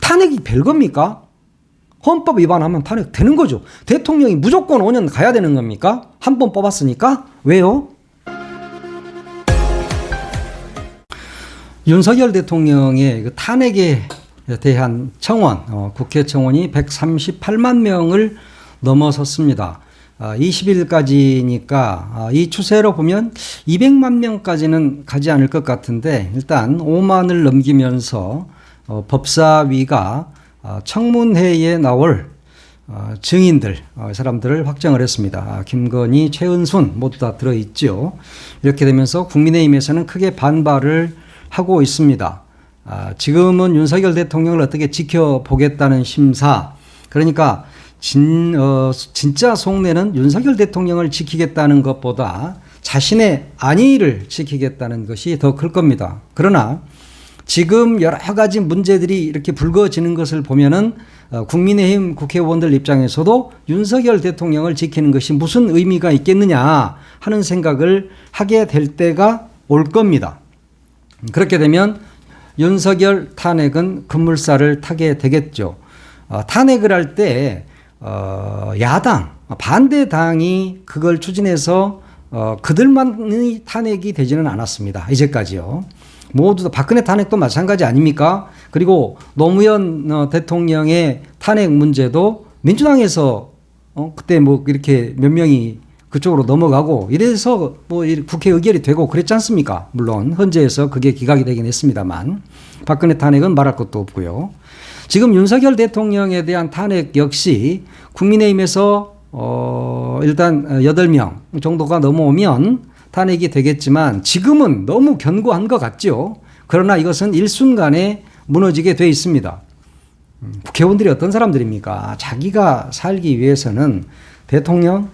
탄핵이 별겁니까? 헌법 위반하면 탄핵 되는 거죠. 대통령이 무조건 5년 가야 되는 겁니까? 한 번 뽑았으니까? 왜요? 윤석열 대통령의 그 탄핵에 대한 청원, 국회 청원이 138만 명을 넘어섰습니다. 20일까지니까 이 추세로 보면 200만 명까지는 가지 않을 것 같은데 일단 5만을 넘기면서 법사위가 청문회에 나올 증인들, 사람들을 확정을 했습니다. 김건희, 최은순 모두 다 들어있죠. 이렇게 되면서 국민의힘에서는 크게 반발을 하고 있습니다. 지금은 윤석열 대통령을 어떻게 지켜보겠다는 심사, 그러니까 진짜 속내는 윤석열 대통령을 지키겠다는 것보다 자신의 안위를 지키겠다는 것이 더 클 겁니다. 그러나 지금 여러 가지 문제들이 이렇게 불거지는 것을 보면은 국민의힘 국회의원들 입장에서도 윤석열 대통령을 지키는 것이 무슨 의미가 있겠느냐 하는 생각을 하게 될 때가 올 겁니다. 그렇게 되면 윤석열 탄핵은 급물살을 타게 되겠죠. 탄핵을 할 때 야당, 반대당이 그걸 추진해서 그들만의 탄핵이 되지는 않았습니다. 이제까지요. 모두 다 박근혜 탄핵도 마찬가지 아닙니까? 그리고 노무현 대통령의 탄핵 문제도 민주당에서 그때 뭐 이렇게 몇 명이 그쪽으로 넘어가고 이래서 뭐 국회 의결이 되고 그랬지 않습니까? 물론 헌재에서 그게 기각이 되긴 했습니다만 박근혜 탄핵은 말할 것도 없고요. 지금 윤석열 대통령에 대한 탄핵 역시 국민의힘에서 일단 8명 정도가 넘어오면 탄핵이 되겠지만 지금은 너무 견고한 것 같죠. 그러나 이것은 일순간에 무너지게 돼 있습니다. 국회의원들이 어떤 사람들입니까? 자기가 살기 위해서는 대통령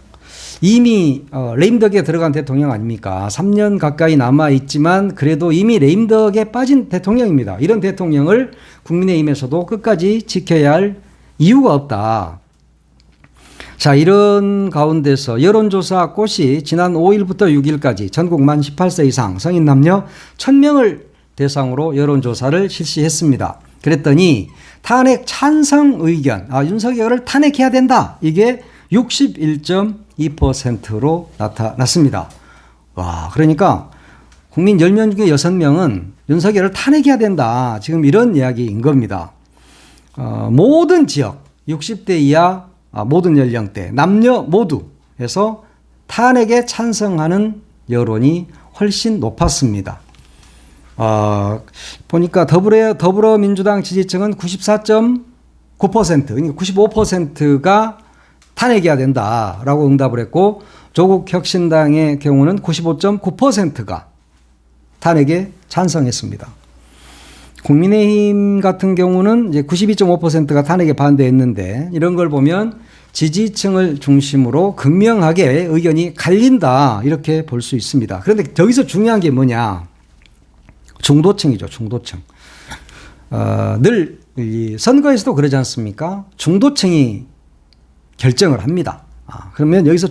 이미 레임덕에 들어간 대통령 아닙니까? 3년 가까이 남아있지만 그래도 이미 레임덕에 빠진 대통령입니다. 이런 대통령을 국민의힘에서도 끝까지 지켜야 할 이유가 없다. 자, 이런 가운데서 여론조사 꽃이 지난 5일부터 6일까지 전국 만 18세 이상 성인 남녀 1000명을 대상으로 여론조사를 실시했습니다. 그랬더니 탄핵 찬성 의견, 윤석열을 탄핵해야 된다. 이게 61.2%로 나타났습니다. 와, 그러니까 국민 10명 중에 6명은 윤석열을 탄핵해야 된다. 지금 이런 이야기인 겁니다. 모든 지역, 60대 이하 모든 연령대, 남녀 모두 해서 탄핵에 찬성하는 여론이 훨씬 높았습니다. 보니까 더불어민주당 지지층은 94.9%, 그러니까 95%가 탄핵해야 된다라고 응답을 했고 조국혁신당의 경우는 95.9%가 탄핵에 찬성했습니다. 국민의힘 같은 경우는 이제 92.5%가 탄핵에 반대했는데 이런 걸 보면 지지층을 중심으로 극명하게 의견이 갈린다 이렇게 볼 수 있습니다. 그런데 여기서 중요한 게 뭐냐? 중도층이죠. 중도층. 늘 이 선거에서도 그러지 않습니까? 중도층이 결정을 합니다. 그러면 여기서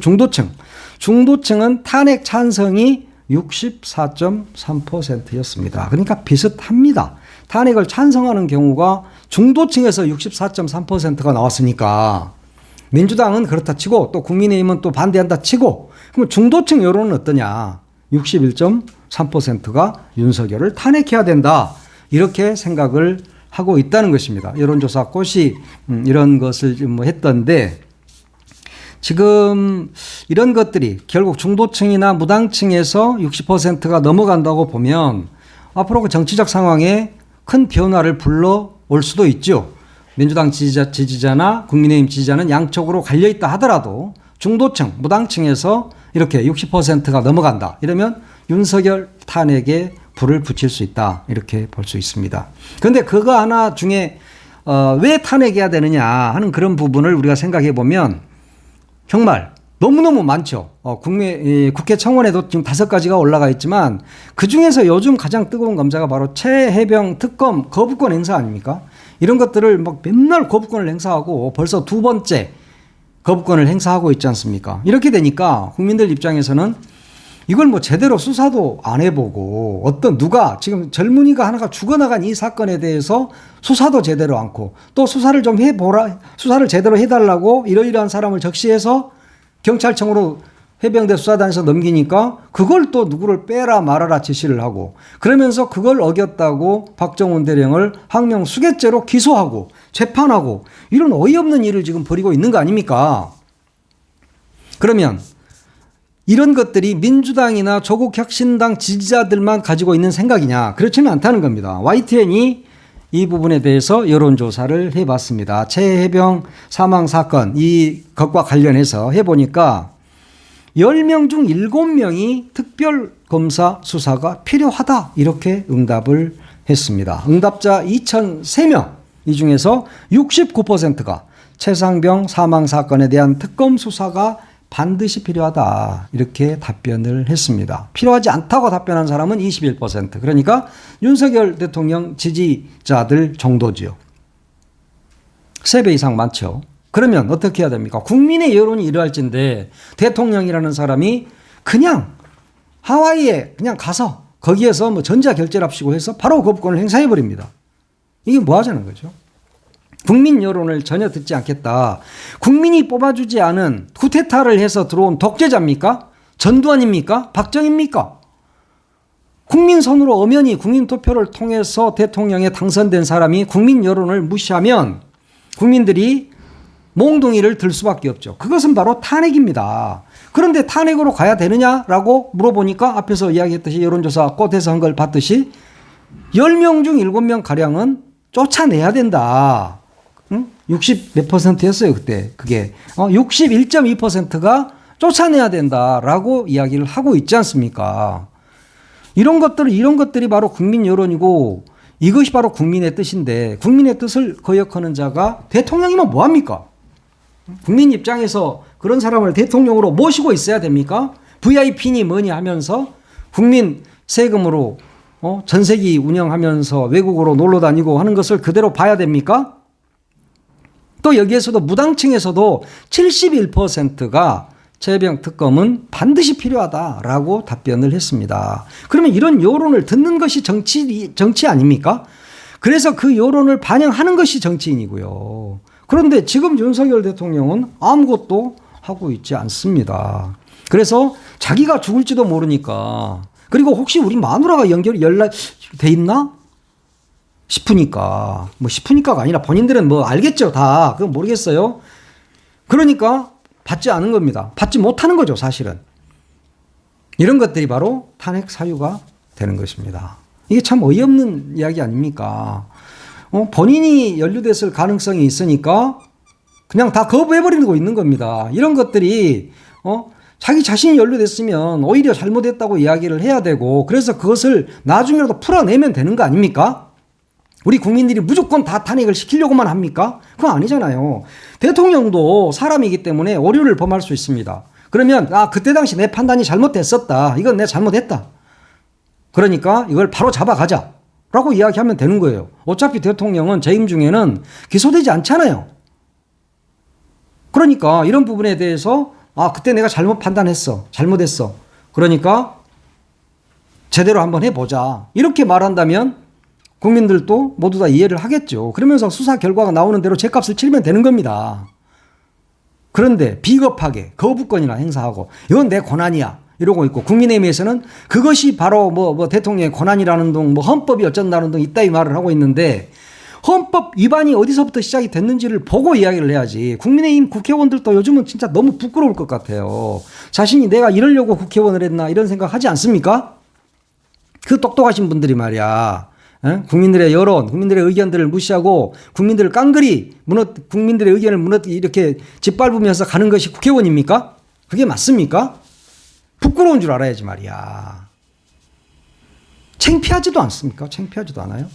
중도층은 탄핵 찬성이 64.3%였습니다. 그러니까 비슷합니다. 탄핵을 찬성하는 경우가 중도층에서 64.3%가 나왔으니까 민주당은 그렇다 치고 또 국민의힘은 또 반대한다 치고 그러면 중도층 여론은 어떠냐? 61.3%가 윤석열을 탄핵해야 된다. 이렇게 생각을 하고 있다는 것입니다. 여론조사 꽃이 이런 것을 뭐 했던데 지금 이런 것들이 결국 중도층이나 무당층에서 60%가 넘어간다고 보면 앞으로 그 정치적 상황에 큰 변화를 불러올 수도 있죠. 민주당 지지자나 국민의힘 지지자는 양쪽으로 갈려있다 하더라도 중도층, 무당층에서 이렇게 60%가 넘어간다. 이러면 윤석열 탄핵에 불을 붙일 수 있다. 이렇게 볼 수 있습니다. 그런데 그거 하나 중에 왜 탄핵해야 되느냐 하는 그런 부분을 우리가 생각해 보면 정말 너무너무 많죠. 국회 청원에도 지금 5가지가 올라가 있지만 그중에서 요즘 가장 뜨거운 감자가 바로 최혜병 특검 거부권 행사 아닙니까? 이런 것들을 막 맨날 거부권을 행사하고 벌써 2번째 거부권을 행사하고 있지 않습니까? 이렇게 되니까 국민들 입장에서는 이걸 뭐 제대로 수사도 안 해보고 어떤 누가 지금 젊은이가 하나가 죽어나간 이 사건에 대해서 수사도 제대로 않고 또 수사를 좀 해보라, 수사를 제대로 해달라고 이러이러한 사람을 적시해서 경찰청으로 해병대 수사단에서 넘기니까 그걸 또 누구를 빼라 말아라 지시를 하고 그러면서 그걸 어겼다고 박정훈 대령을 항명 수괴죄로 기소하고 재판하고 이런 어이없는 일을 지금 벌이고 있는 거 아닙니까? 그러면 이런 것들이 민주당이나 조국혁신당 지지자들만 가지고 있는 생각이냐? 그렇지는 않다는 겁니다. YTN이 이 부분에 대해서 여론조사를 해봤습니다. 최해병 사망 사건 이것과 관련해서 해보니까 10명 중 7명이 특별검사 수사가 필요하다 이렇게 응답을 했습니다. 응답자 2,003명 이 중에서 69%가 최상병 사망 사건에 대한 특검 수사가 반드시 필요하다 이렇게 답변을 했습니다. 필요하지 않다고 답변한 사람은 21%. 그러니까 윤석열 대통령 지지자들 정도지요. 3배 이상 많죠. 그러면 어떻게 해야 됩니까? 국민의 여론이 이러할진데 대통령이라는 사람이 그냥 하와이에 그냥 가서 거기에서 뭐 전자결제랍시고 해서 바로 거부권을 행사해버립니다. 이게 뭐 하자는 거죠? 국민 여론을 전혀 듣지 않겠다. 국민이 뽑아주지 않은 쿠데타를 해서 들어온 독재자입니까? 전두환입니까? 박정희입니까? 국민 손으로 엄연히 국민 투표를 통해서 대통령에 당선된 사람이 국민 여론을 무시하면 국민들이 몽둥이를 들 수밖에 없죠. 그것은 바로 탄핵입니다. 그런데 탄핵으로 가야 되느냐라고 물어보니까 앞에서 이야기했듯이 여론조사 꽃에서 한 걸 봤듯이 10명 중 7명 가량은 쫓아내야 된다. 60 몇 %였어요 그때 그게 61.2%가 쫓아내야 된다라고 이야기를 하고 있지 않습니까? 이런 것들이 바로 국민 여론이고 이것이 바로 국민의 뜻인데 국민의 뜻을 거역하는 자가 대통령이면 뭐합니까? 국민 입장에서 그런 사람을 대통령으로 모시고 있어야 됩니까? VIP니 뭐니 하면서 국민 세금으로 전세기 운영하면서 외국으로 놀러 다니고 하는 것을 그대로 봐야 됩니까? 또 여기에서도 무당층에서도 71%가 최해병 특검은 반드시 필요하다라고 답변을 했습니다. 그러면 이런 여론을 듣는 것이 정치 아닙니까? 그래서 그 여론을 반영하는 것이 정치인이고요. 그런데 지금 윤석열 대통령은 아무것도 하고 있지 않습니다. 그래서 자기가 죽을지도 모르니까 그리고 혹시 우리 마누라가 연락돼 있나? 싶으니까 뭐 싶으니까가 아니라 본인들은 뭐 알겠죠 다 그건 모르겠어요. 그러니까 받지 않은 겁니다. 받지 못하는 거죠 사실은. 이런 것들이 바로 탄핵 사유가 되는 것입니다. 이게 참 어이없는 이야기 아닙니까? 본인이 연루됐을 가능성이 있으니까 그냥 다 거부해버리고 있는 겁니다. 이런 것들이 자기 자신이 연루됐으면 오히려 잘못했다고 이야기를 해야 되고 그래서 그것을 나중에라도 풀어내면 되는 거 아닙니까? 우리 국민들이 무조건 다 탄핵을 시키려고만 합니까? 그건 아니잖아요. 대통령도 사람이기 때문에 오류를 범할 수 있습니다. 그러면 그때 당시 내 판단이 잘못됐었다. 이건 내가 잘못했다. 그러니까 이걸 바로 잡아가자 라고 이야기하면 되는 거예요. 어차피 대통령은 재임 중에는 기소되지 않잖아요. 그러니까 이런 부분에 대해서 그때 내가 잘못 판단했어. 잘못했어. 그러니까 제대로 한번 해보자. 이렇게 말한다면 국민들도 모두 다 이해를 하겠죠. 그러면서 수사 결과가 나오는 대로 죗값을 치르면 되는 겁니다. 그런데 비겁하게 거부권이나 행사하고 이건 내 권한이야 이러고 있고 국민의힘에서는 그것이 바로 뭐 대통령의 권한이라는 등 뭐 헌법이 어쩐다는 등 이따위 말을 하고 있는데 헌법 위반이 어디서부터 시작이 됐는지를 보고 이야기를 해야지. 국민의힘 국회의원들도 요즘은 진짜 너무 부끄러울 것 같아요. 자신이 내가 이러려고 국회의원을 했나 이런 생각 하지 않습니까? 그 똑똑하신 분들이 말이야. 국민들의 여론, 국민들의 의견들을 무시하고 국민들을 깡그리 국민들의 의견을 이렇게 짓밟으면서 가는 것이 국회의원입니까? 그게 맞습니까? 부끄러운 줄 알아야지 말이야. 창피하지도 않습니까? 창피하지도 않아요?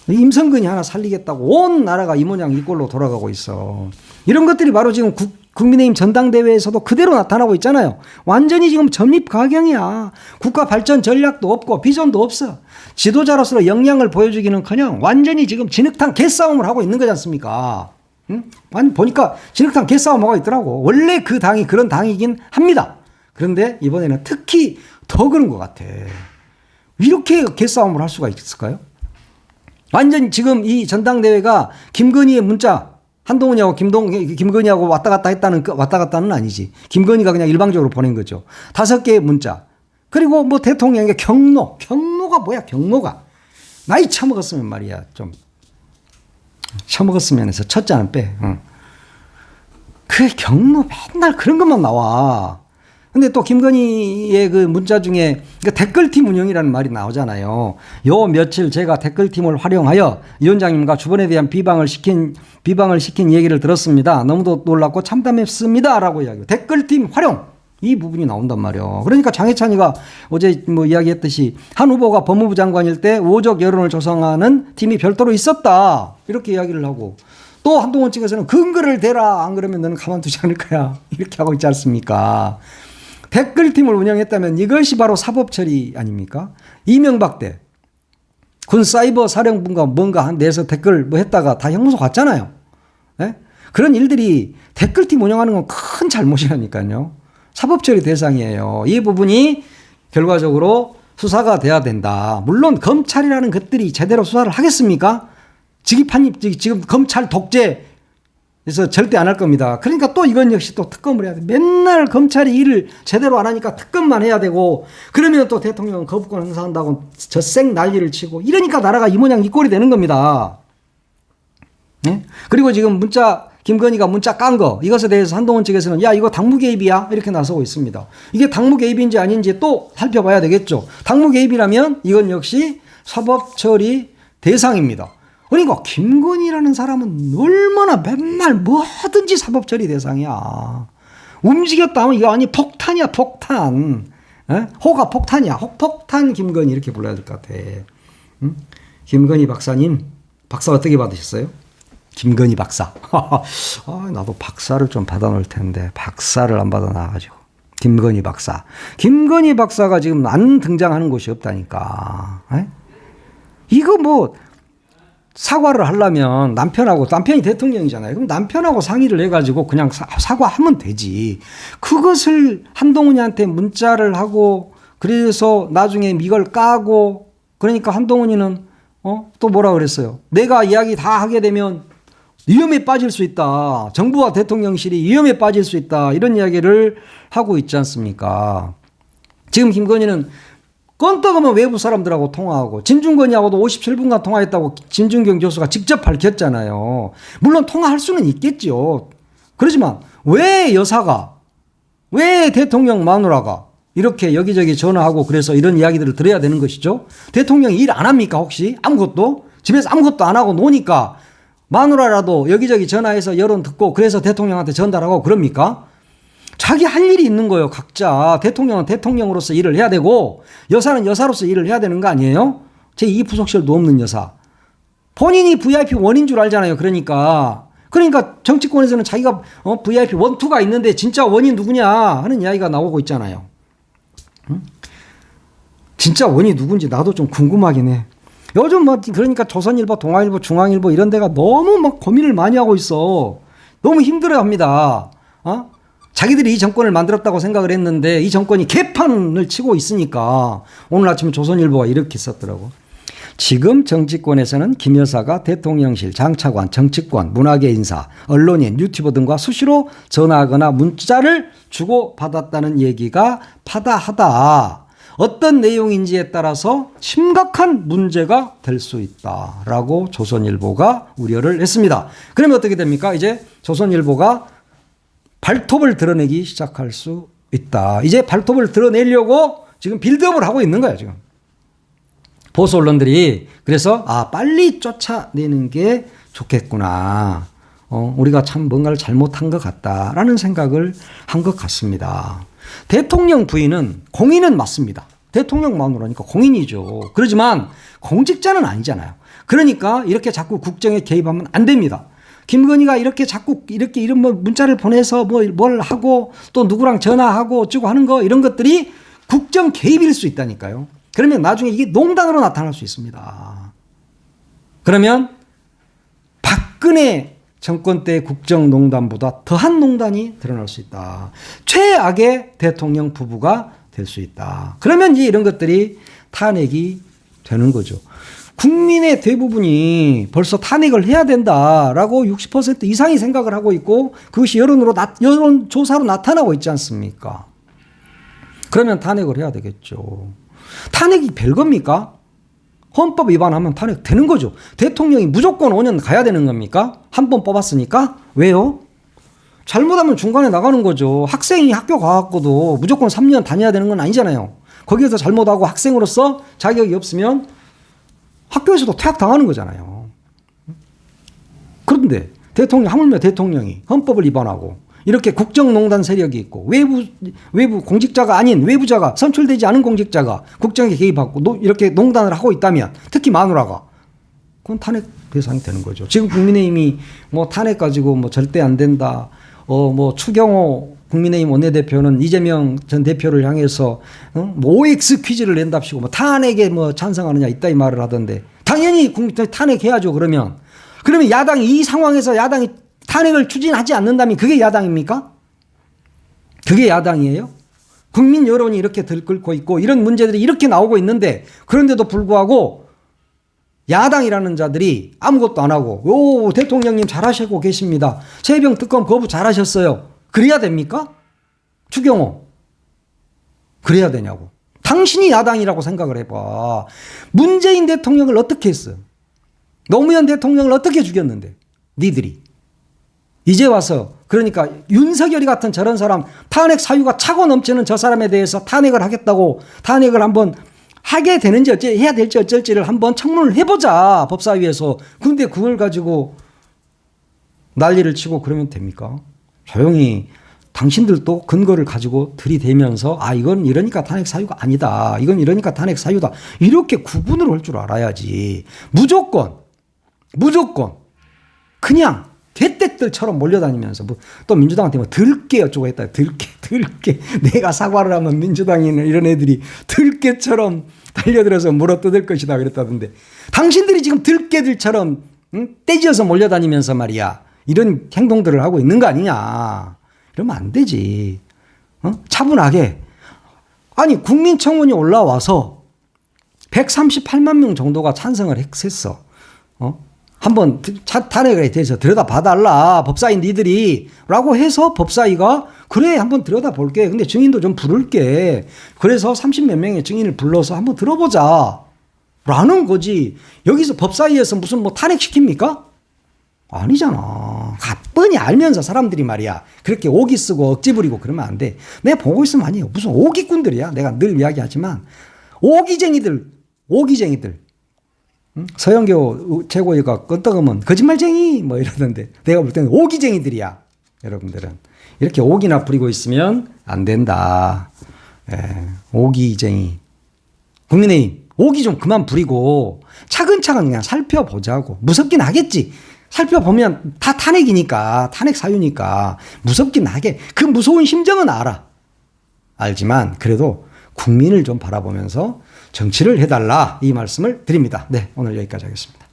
임성근이 하나 살리겠다고 온 나라가 이 모양 이 꼴로 돌아가고 있어. 이런 것들이 바로 지금 국민의힘 전당대회에서도 그대로 나타나고 있잖아요. 완전히 지금 전립가경이야. 국가 발전 전략도 없고 비전도 없어. 지도자로서 역량을 보여주기는커녕 완전히 지금 진흙탕 개싸움을 하고 있는 거지 않습니까? 보니까 진흙탕 개싸움하고 있더라고. 원래 그 당이 그런 당이긴 합니다. 그런데 이번에는 특히 더 그런 것 같아. 이렇게 개싸움을 할 수가 있을까요? 완전 지금 이 전당대회가 김건희의 문자, 한동훈이하고 김건희하고 왔다 갔다는 아니지. 김건희가 그냥 일방적으로 보낸 거죠. 5개의 문자. 그리고 뭐 대통령의 경로가 뭐야, 경로가. 나이 처먹었으면 말이야, 좀. 처먹었으면 해서 첫째는 빼. 그 경로 맨날 그런 것만 나와. 근데 또 김건희의 그 문자 중에 그러니까 댓글팀 운영이라는 말이 나오잖아요. 요 며칠 제가 댓글팀을 활용하여 위원장님과 주변에 대한 비방을 시킨 얘기를 들었습니다. 너무도 놀랍고 참담했습니다. 라고 이야기해요. 댓글팀 활용! 이 부분이 나온단 말이에요. 그러니까 장해찬이가 어제 뭐 이야기했듯이 한 후보가 법무부 장관일 때 우호적 여론을 조성하는 팀이 별도로 있었다. 이렇게 이야기를 하고 또 한동훈 측에서는 근거를 대라. 안 그러면 너는 가만두지 않을 거야. 이렇게 하고 있지 않습니까? 댓글팀을 운영했다면 이것이 바로 사법처리 아닙니까? 이명박 때 군 사이버 사령부가 뭔가 한 내에서 댓글 뭐 했다가 다 형무소 갔잖아요. 네? 그런 일들이 댓글팀 운영하는 건 큰 잘못이라니까요. 사법처리 대상이에요. 이 부분이 결과적으로 수사가 돼야 된다. 물론 검찰이라는 것들이 제대로 수사를 하겠습니까? 지금 검찰 독재 그래서 절대 안 할 겁니다. 그러니까 또 이건 역시 또 특검을 해야 돼. 맨날 검찰이 일을 제대로 안 하니까 특검만 해야 되고 그러면 또 대통령은 거부권 행사한다고 젖생 난리를 치고 이러니까 나라가 이 모양 이 꼴이 되는 겁니다. 네? 그리고 지금 김건희가 문자 깐 거 이것에 대해서 한동훈 측에서는 야 이거 당무 개입이야 이렇게 나서고 있습니다. 이게 당무 개입인지 아닌지 또 살펴봐야 되겠죠. 당무 개입이라면 이건 역시 사법처리 대상입니다. 그러니까 김건희라는 사람은 얼마나 맨날 뭐든지 사법처리 대상이야. 움직였다 하면 이거 아니 폭탄이야 폭탄. 에? 호가 폭탄이야. 혹폭탄 김건희 이렇게 불러야 될 것 같아. 응? 김건희 박사님 박사 어떻게 받으셨어요? 김건희 박사. 나도 박사를 좀 받아놓을 텐데 박사를 안 받아놔가지고. 김건희 박사. 김건희 박사가 지금 안 등장하는 곳이 없다니까. 에? 이거 뭐 사과를 하려면 남편이 대통령이잖아요. 그럼 남편하고 상의를 해가지고 그냥 사과하면 되지. 그것을 한동훈이한테 문자를 하고 그래서 나중에 이걸 까고 그러니까 한동훈이는 또 뭐라 그랬어요. 내가 이야기 다 하게 되면 위험에 빠질 수 있다. 정부와 대통령실이 위험에 빠질 수 있다. 이런 이야기를 하고 있지 않습니까? 지금 김건희는 껌떡하면 외부 사람들하고 통화하고 진중권이하고도 57분간 통화했다고 진중경 교수가 직접 밝혔잖아요. 물론 통화할 수는 있겠죠. 그렇지만 왜 대통령 마누라가 이렇게 여기저기 전화하고 그래서 이런 이야기들을 들어야 되는 것이죠. 대통령이 일 안 합니까 혹시? 아무것도? 집에서 아무것도 안 하고 노니까 마누라라도 여기저기 전화해서 여론 듣고 그래서 대통령한테 전달하고 그럽니까? 자기 할 일이 있는 거예요. 각자. 대통령은 대통령으로서 일을 해야 되고 여사는 여사로서 일을 해야 되는 거 아니에요? 제2부속실도 없는 여사. 본인이 VIP 원인 줄 알잖아요. 그러니까 정치권에서는 자기가 VIP 1, 2가 있는데 진짜 원인 누구냐 하는 이야기가 나오고 있잖아요. 응? 진짜 원인이 누군지 나도 좀 궁금하긴 해. 요즘 그러니까 조선일보, 동아일보, 중앙일보 이런 데가 너무 막 고민을 많이 하고 있어. 너무 힘들어합니다. 자기들이 이 정권을 만들었다고 생각을 했는데 이 정권이 개판을 치고 있으니까 오늘 아침에 조선일보가 이렇게 썼더라고. 지금 정치권에서는 김 여사가 대통령실, 장차관, 정치권, 문화계 인사, 언론인, 유튜버 등과 수시로 전화하거나 문자를 주고받았다는 얘기가 파다하다. 어떤 내용인지에 따라서 심각한 문제가 될 수 있다라고 조선일보가 우려를 했습니다. 그러면 어떻게 됩니까? 이제 조선일보가 발톱을 드러내기 시작할 수 있다. 이제 발톱을 드러내려고 지금 빌드업을 하고 있는 거야, 지금. 보수 언론들이 그래서 빨리 쫓아내는 게 좋겠구나. 우리가 참 뭔가를 잘못한 것 같다라는 생각을 한 것 같습니다. 대통령 부인은 공인은 맞습니다. 대통령 마누라니까 공인이죠. 그렇지만 공직자는 아니잖아요. 그러니까 이렇게 자꾸 국정에 개입하면 안 됩니다. 김건희가 이렇게 자꾸 이렇게 이런 문자를 보내서 뭘 하고 또 누구랑 전화하고 어쩌고 하는 거 이런 것들이 국정 개입일 수 있다니까요. 그러면 나중에 이게 농단으로 나타날 수 있습니다. 그러면 박근혜 정권 때 국정농단보다 더한 농단이 드러날 수 있다. 최악의 대통령 부부가 될 수 있다. 그러면 이제 이런 것들이 탄핵이 되는 거죠. 국민의 대부분이 벌써 탄핵을 해야 된다라고 60% 이상이 생각을 하고 있고 그것이 여론조사로 나타나고 있지 않습니까? 그러면 탄핵을 해야 되겠죠. 탄핵이 별겁니까? 헌법 위반하면 탄핵 되는 거죠. 대통령이 무조건 5년 가야 되는 겁니까? 한 번 뽑았으니까? 왜요? 잘못하면 중간에 나가는 거죠. 학생이 학교 가갖고도 무조건 3년 다녀야 되는 건 아니잖아요. 거기에서 잘못하고 학생으로서 자격이 없으면 학교에서도 퇴학당하는 거잖아요. 그런데 하물며 대통령이 헌법을 위반하고 이렇게 국정농단 세력이 있고 외부 공직자가 아닌 외부자가 선출되지 않은 공직자가 국정에 개입하고 이렇게 농단을 하고 있다면 특히 마누라가 그건 탄핵 대상이 되는 거죠. 지금 국민의힘이 뭐 탄핵 가지고 뭐 절대 안 된다. 뭐 추경호 국민의힘 원내대표는 이재명 전 대표를 향해서 뭐 OX 퀴즈를 낸답시고 뭐 탄핵에 뭐 찬성하느냐 이따위 말을 하던데 당연히 탄핵해야죠. 그러면 야당이 이 상황에서 야당이 탄핵을 추진하지 않는다면 그게 야당입니까? 그게 야당이에요? 국민 여론이 이렇게 들끓고 있고 이런 문제들이 이렇게 나오고 있는데 그런데도 불구하고 야당이라는 자들이 아무것도 안 하고 대통령님 잘하시고 계십니다. 최병 특검 거부 잘하셨어요. 그래야 됩니까? 추경호 그래야 되냐고. 당신이 야당이라고 생각을 해봐. 문재인 대통령을 어떻게 했어요? 노무현 대통령을 어떻게 죽였는데 니들이 이제 와서 그러니까 윤석열이 같은 저런 사람 탄핵 사유가 차고 넘치는 저 사람에 대해서 탄핵을 하겠다고 탄핵을 한번 하게 되는지 해야 될지 어쩔지를 한번 청문을 해보자 법사위에서. 근데 그걸 가지고 난리를 치고 그러면 됩니까? 조용히 당신들도 근거를 가지고 들이대면서 이건 이러니까 탄핵 사유가 아니다. 이건 이러니까 탄핵 사유다. 이렇게 구분을 할 줄 알아야지. 무조건 그냥 개떼들처럼 몰려다니면서 또 민주당한테 들깨 어쩌고 했다. 들깨. 내가 사과를 하면 민주당이나 이런 애들이 들깨처럼 달려들어서 물어뜯을 것이다 그랬다던데 당신들이 지금 들깨들처럼 떼지어서 몰려다니면서 말이야. 이런 행동들을 하고 있는 거 아니냐. 이러면 안 되지. 차분하게. 아니 국민청원이 올라와서 138만 명 정도가 찬성을 했어. 한번 탄핵에 대해서 들여다봐달라. 법사위 니들이. 라고 해서 법사위가 그래 한번 들여다볼게. 근데 증인도 좀 부를게. 그래서 30몇 명의 증인을 불러서 한번 들어보자. 라는 거지. 여기서 법사위에서 무슨 뭐 탄핵시킵니까? 아니잖아. 가뿐히 알면서 사람들이 말이야. 그렇게 오기 쓰고 억지 부리고 그러면 안 돼. 내가 보고 있으면 아니에요. 무슨 오기꾼들이야. 내가 늘 이야기하지만 오기쟁이들. 서영교 최고위가 끄떡하면 거짓말쟁이 뭐 이러던데 내가 볼 때는 오기쟁이들이야. 여러분들은 이렇게 오기나 부리고 있으면 안 된다. 오기쟁이. 국민의힘 오기 좀 그만 부리고 차근차근 그냥 살펴보자고. 무섭긴 하겠지. 살펴보면 다 탄핵이니까 탄핵 사유니까 무섭긴 하게. 그 무서운 심정은 알지만 그래도 국민을 좀 바라보면서 정치를 해달라 이 말씀을 드립니다. 네, 오늘 여기까지 하겠습니다.